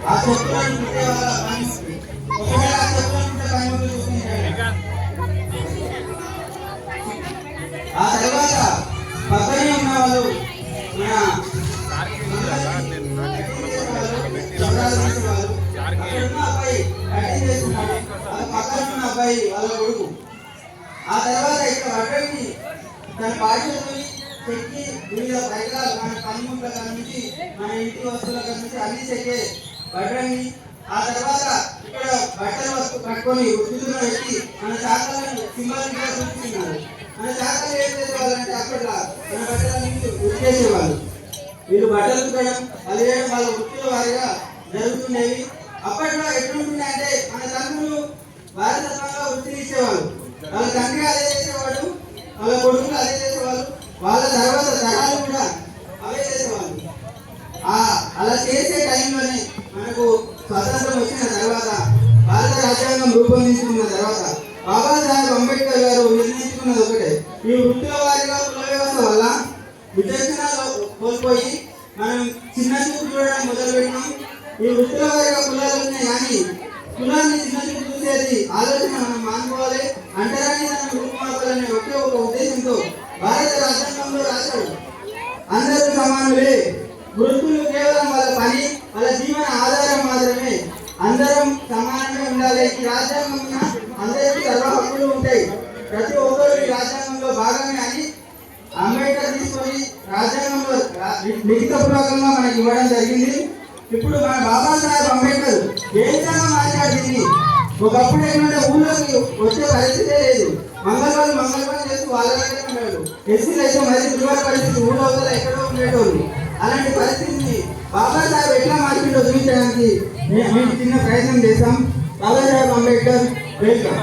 ఆ చెప్పులను ఉంటే వాళ్ళ పని ఒకవేళ ఆ చెప్పులను ఉంటే పని ముందు చూపించాడు. ఆ తర్వాత పక్కనే ఉన్న వాళ్ళు అబ్బాయి వాళ్ళ కొడుకు. ఆ తర్వాత ఇక్కడ అడ్డంకి తన బాధ్యతని చెక్కి వివిధ పరికరాలు మన పనిముట్ల నుంచి మన ఇంటి వస్తువుల నుంచి అన్ని చెక్కే బడ్రంగి. ఆ తర్వాత ఇక్కడ బట్టల వస్తువు కట్టుకొని వృద్ధులను పెట్టి మన శాఖలను సింబాలిక్ గా చూపిస్తున్నారు. మన శాఖలు ఏం చేసేవాళ్ళంటే అప్పట్లో మన బట్టలన్నీ ఉతికేసేవాళ్ళు. వీళ్ళు బట్టలు ఉతకడం అది వేయడం వాళ్ళ వృత్తుల వారిగా జరుగుతుండేవి. అప్పట్లో ఎట్లుంటుంది అంటే మన తండ్రులు వారసత్వంగా వృత్తిని ఇచ్చేవాళ్ళు. వాళ్ళ తండ్రి అదే చేసేవాడు, వాళ్ళ కొడుకులు అదే చేసేవాళ్ళు, వాళ్ళ తర్వాత తరాలు కూడా అవే చేసేవాళ్ళు. అలా చేసే టైంలోనే మనకు స్వతంత్రం వచ్చిన తర్వాత భారత రాజ్యాంగం రూపొందించుకున్న తర్వాత బాబాసాహెబ్ అంబేద్కర్ గారు నిర్ణయించుకున్నది ఒకటే, ఈ వృత్తుల వారిగా కుల వ్యవస్థ వల్ల విచక్షణ కోల్పోయి మనం చిన్న చూపు చూడడం మొదలుపెట్టినాం. ఈ వృత్తుల వారిగా కులాలు ఉన్నాయి కానీ కులాన్ని చిన్న చూపు చూసేది ఆలోచన మనం మానుకోవాలి. అంటరాని మనం రూపుమాపాలనే ఒకే ఒక ఉద్దేశంతో భారత రాజ్యాంగంలో రాశాడు, అందరూ సమానులే, వృత్తులు కేవలం వాళ్ళ పని వాళ్ళ జీవన ఆధారం మాత్రమే, అందరం సమానంగా ఉండాలి. ఈ రాజ్యాంగం అందరికీ సర్వ హక్కులు ఉంటాయి, ప్రతి ఒక్కరు ఈ రాజ్యాంగంలో భాగమే అని అంబేద్కర్ తీసుకొని రాజ్యాంగంలో లిఖితపూర్వకంగా మనకి ఇవ్వడం జరిగింది. ఇప్పుడు మన బాబాసాహెబ్ అంబేద్కర్ ఏ విధంగా మాట్లాడింది. ఒకప్పుడు ఏంటంటే ఊళ్ళోకి వచ్చే పరిస్థితే లేదు, మంగళవారం చేస్తూ వాళ్ళ దగ్గర ఉన్నాడు. ఎస్సీలు అయితే మరి దుర్భర పరిస్థితి, ఊళ్ళో ఎక్కడో ఉండేటోళ్ళు. అలాంటి పరిస్థితిని బాబాసాహెబ్ ఎట్లా మార్చిండో చూపించడానికి మేము చిన్న ప్రయత్నం చేశాం. బాబాసాహెబ్ అంబేద్కర్ వెల్కమ్.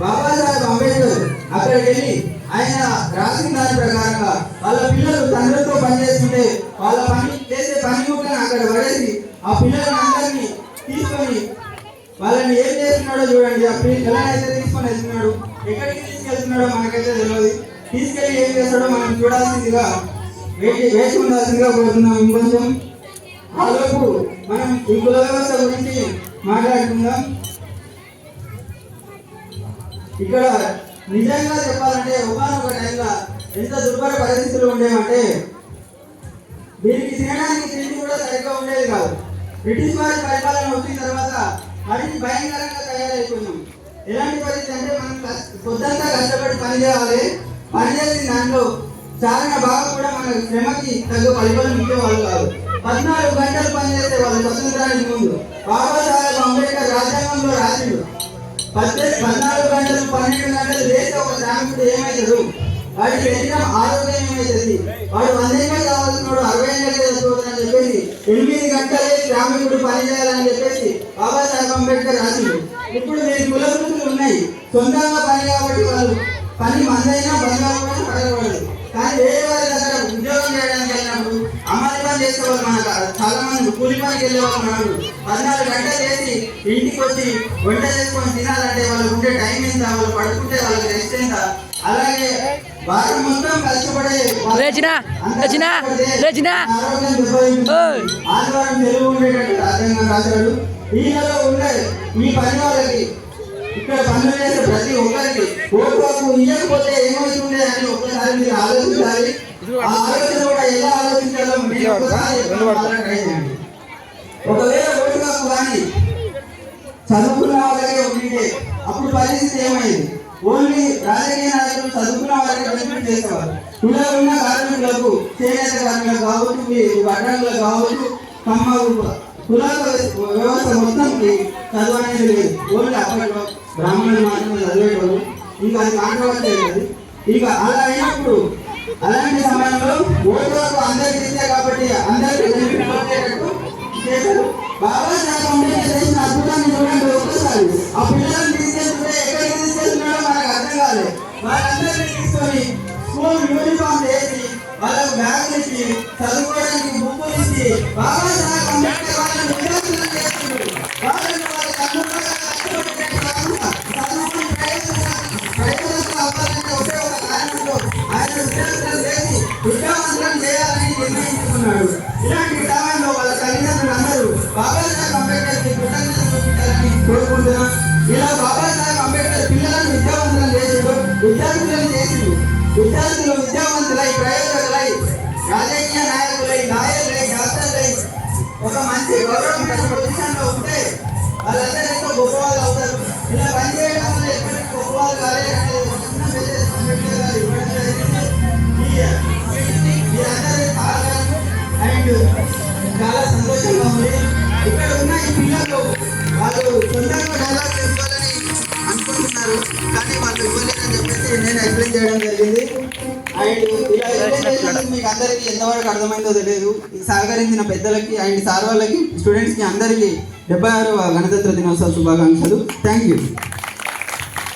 బాబాసాహెబ్ అంబేద్కర్ అక్కడికి వెళ్ళి ఆయన రాసిన దాని ప్రకారంగా వాళ్ళ పిల్లలు తండ్రితో పనిచేస్తుంటే వాళ్ళ పని చేసే పనిముట్లను అక్కడ పడేసి ఆ పిల్లలను అందరినీ తీసుకొని వాళ్ళని ఏం చేస్తున్నాడో చూడండి. ఆ పిల్లలైతే తీసుకొని వెళ్తున్నాడు, ఎక్కడికి తీసుకెళ్తున్నాడో మనకైతే తెలియదు. తీసుకెళ్ళి ఏం చేస్తాడో మనం చూడాల్సిందిగా వేచి ఉండాల్సిందిగా కోరుతున్నాం. ఇంకొంచెం ఆలోపు మనం ఈ కుల వ్యవస్థ గురించి మాట్లాడుకుందాం. ఇక్కడ నిజంగా చెప్పాలంటే ఒకనొక టైంలో ఎంత దుర్భర పరిస్థితులు ఉండేవంటే దీనికి తినడానికి తిండి కూడా సరిగ్గా ఉండేది కాదు. బ్రిటిష్ వారి పరిపాలన వచ్చిన తర్వాత మరింత భయంకరంగా తయారైపోయినాం. ఎలాంటి పరిస్థితి అంటే మనం పొద్దంతా కష్టపడి పని చేయాలి, పని చేసిన దాంట్లో చాలా బాగా కూడా మన శ్రమకి తగ్గ ఫలితాలు ఇచ్చేవాళ్ళు కాదు. 14 గంటలు పనిచేసే వాళ్ళు స్వతంత్రానికి ముందు. బాబాసాహెబ్ అంబేద్కర్ రాజ్యాంగంలో రాసిండు 14 గంటలు 12 గంటలు చేస్తే ఒక శ్రామికుడు ఏమవుతాడు, వాడికి శరీరం ఆరోగ్యం ఏమవుతుంది, వాడు 100 ఏళ్ళు కావాల్సినాడు 60 ఏళ్ళు చదువుతుందని చెప్పేసి 8 గంటలే శ్రామికుడు పని చేయాలని చెప్పేసి బాబాసాహెబ్ అంబేద్కర్ రాసిండు. ఇప్పుడు మీరు కుల వృత్తులు ఉన్నాయి, సొంతంగా పని కాబట్టి వాళ్ళు పని మందైనా బంగారు పడకూడదు. కానీ వేరే వారి దగ్గర ఉద్యోగం చేయడానికి వెళ్ళినప్పుడు అమలు పని చేసేవాళ్ళు మనకు చాలా మంది కూలి పనికి వెళ్ళేవాళ్ళు. మనకు 14 గంటలు చేసి ఇంటికి వచ్చి వంట చేసుకొని తినాలంటే వాళ్ళకు ఉండే టైం ఎంత, వాళ్ళు పడుకుంటే వాళ్ళకి రెస్ట్ ఎంత. అలాగే వారం మొత్తం కష్టపడే ఆదివారం తెలుగు ఉండేటట్టు రాజ్యాంగం రాశాడు. ఈయనలో ఉండే ఈ పని వాళ్ళకి ఇక్కడ పనులు చేసే ప్రతి ఒక్కరికి ఓటు ఇవ్వకపోతే ఏమవుతుండే అని ఒక్కసారి మీరు ఆలోచించాలి. ఆ ఆలోచన కూడా ఎలా ఆలోచించాలో ఒకవేళ ఓటు హక్కు కానీ చదువుకున్న వాళ్ళకే ఉంటే అప్పుడు పరిస్థితి ఏమైంది, ఓన్లీ రాజకీయ నాయకులు చదువుకున్న వాళ్ళకి బెనిఫిట్ చేసేవారు. ఇలా ఉన్న కార్మికులకు, చేనేత కార్మికులకు కావచ్చు, పట్టణాలకు కావచ్చు, కులాల వ్యవస్థ మొత్తంకి చదువు అనేది లేదు. ఓన్లీ అప్పట్లో బ్రాహ్మణులు మాత్రమే చదివేవాళ్ళు. ఇంకా అది కాంట్రవర్సీ లేదు. ఇక అలా అయినప్పుడు అలాంటి సమయంలో ఓటు హక్కు అందరికి ఇస్తే కాబట్టి అందరికీ బెనిఫిట్ వచ్చేటట్టు చేశారు. బాబాసాహెబ్ అంబేద్కర్ చేసిన అద్భుతాన్ని చూడండి ఒక్కసారి. ఆ పిల్లలను తీసుకెళ్తుంటే ఎక్కడికి తీసుకెళ్తున్నాడో మనకు అర్థం కాలేదు. వాళ్ళందరినీ తీసుకొని స్కూల్ యూనిఫామ్ వేసి వాళ్ళకు బ్యాగులు ఇచ్చి చదువుకోవడానికి బుక్కులు ఇచ్చి బాబాసాహెబ్ అంబేద్కర్ వాళ్ళని విద్యార్థులను చేస్తున్నారు. వాళ్ళని వాళ్ళ తల్లిదండ్రులుగా కష్టపడి కాకుండా చదువుకుని ప్రయోజనాలు అవ్వాలంటే ఒకే ఒక కారణంలో ఆయన విద్యార్థులను చేసి విద్యార్థులను చేసిండు. విద్యార్థులు విద్యావంతులై, ప్రయోజకులై, రాజకీయ నాయకులై, లాయర్లై, డాక్టర్లై ఒక మంచి గౌరవమైన పొజిషన్లో ఉంటే వాళ్ళందరూ ఎంతో గొప్పవాళ్ళు అవుతారు. ఇలా పనిచేయడం వల్ల ఎప్పటికీ గొప్పవాళ్ళు కాలేదు అనేది ఒక చిన్న మెసేజ్ అంబేద్కర్ గారు ఇవ్వడం జరిగింది. మీరందరూ అండ్ చాలా సంతోషంగా ఉంది. ఇక్కడ ఉన్న ఈ పిల్లలు వాళ్ళు సొంతంగా డైలాగ్ ఇవ్వాలని అనుకుంటున్నారు, కానీ వాళ్ళు ఇవ్వలేదని చెప్పేసి నేను ఎక్స్ప్లెయిన్ చేయడం జరిగింది. అండ్ ఇలా ఎక్స్ప్లెయిన్ చేసినందుకు మీకు అందరికీ ఎంతవరకు అర్థమైందో తెలియదు. ఈ సహకరించిన పెద్దలకి అండ్ సార్ వాళ్ళకి, స్టూడెంట్స్కి అందరికీ 76వ గణతంత్ర దినోత్సవ శుభాకాంక్షలు. Thank you.